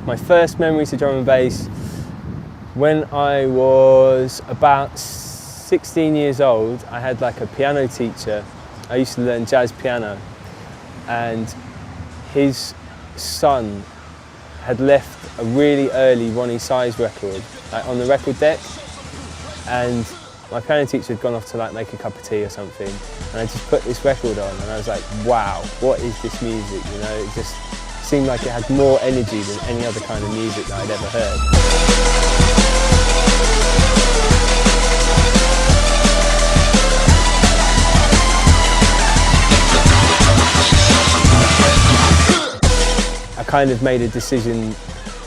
My first memories of drum and bass, when I was about 16 years old, I had like a piano teacher. I used to learn jazz piano, and his son had left a really early Ronnie Size record like on the record deck, and my piano teacher had gone off to like make a cup of tea or something, and I just put this record on and I was like, wow, what is this music, you know? It just seemed like it had more energy than any other kind of music that I'd ever heard. I kind of made a decision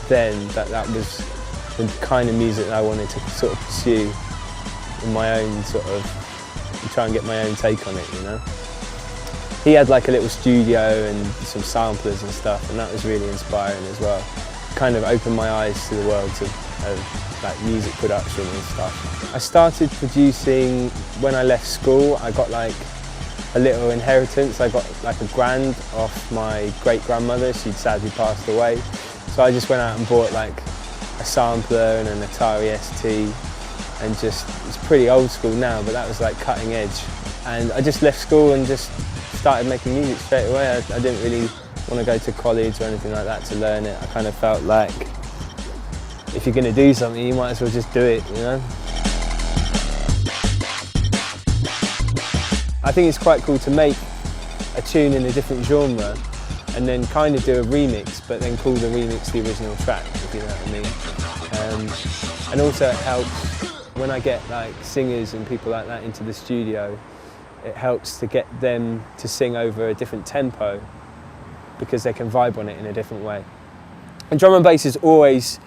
then that that was the kind of music that I wanted to sort of pursue in my own sort of, try and get my own take on it, you know. He had like a little studio and some samplers and stuff, and that was really inspiring as well. Kind of opened my eyes to the world of like music production and stuff. I started producing when I left school. I got like a little inheritance. I got like a grand off my great-grandmother. She'd sadly passed away. So I just went out and bought like a sampler and an Atari ST, and just, it's pretty old school now, but that was like cutting edge. And I just left school and just started making music straight away. I didn't really want to go to college or anything like that to learn it. I kind of felt like if you're going to do something, you might as well just do it, you know? I think it's quite cool to make a tune in a different genre and then kind of do a remix, but then call the remix the original track, if you know what I mean. And also it helps when I get like singers and people like that into the studio, it helps to get them to sing over a different tempo because they can vibe on it in a different way. And drum and bass is always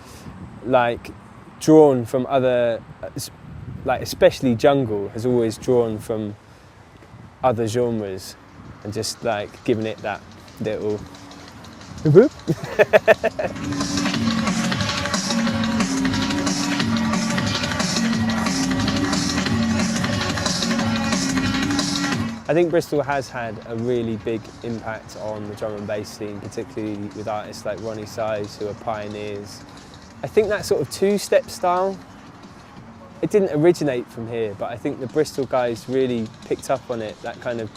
like drawn from other, like especially jungle has always drawn from other genres and just like giving it that little I think Bristol has had a really big impact on the drum and bass scene, particularly with artists like Ronnie Size, who are pioneers. I think that sort of two-step style, it didn't originate from here, but I think the Bristol guys really picked up on it, that kind of,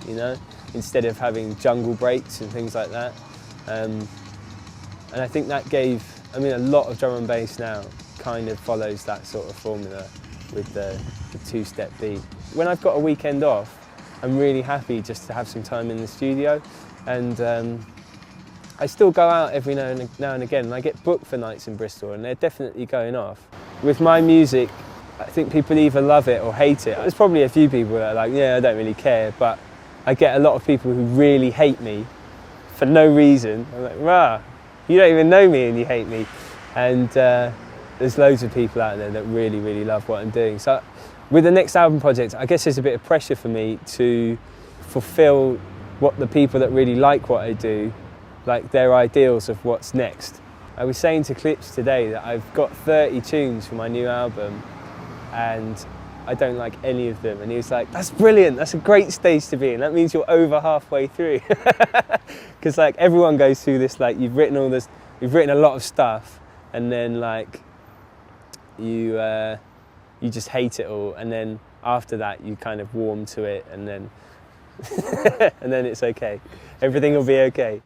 you know, instead of having jungle breaks and things like that. And I think that gave, I mean, a lot of drum and bass now kind of follows that sort of formula with the two-step beat. When I've got a weekend off, I'm really happy just to have some time in the studio, and I still go out every now and again, and I get booked for nights in Bristol, and they're definitely going off. With my music, I think people either love it or hate it. There's probably a few people that are like, yeah, I don't really care, but I get a lot of people who really hate me for no reason. I'm like, rah, you don't even know me and you hate me. And there's loads of people out there that really, really love what I'm doing. So with the next album project, I guess there's a bit of pressure for me to fulfill what the people that really like what I do, like their ideals of what's next. I was saying to Clips today that I've got 30 tunes for my new album and I don't like any of them. And he was like, that's brilliant, that's a great stage to be in. That means you're over halfway through. Because like everyone goes through this, like you've written all this, you've written a lot of stuff, and then like you just hate it all, and then after that you kind of warm to it, and then and then it's okay. Everything will be okay.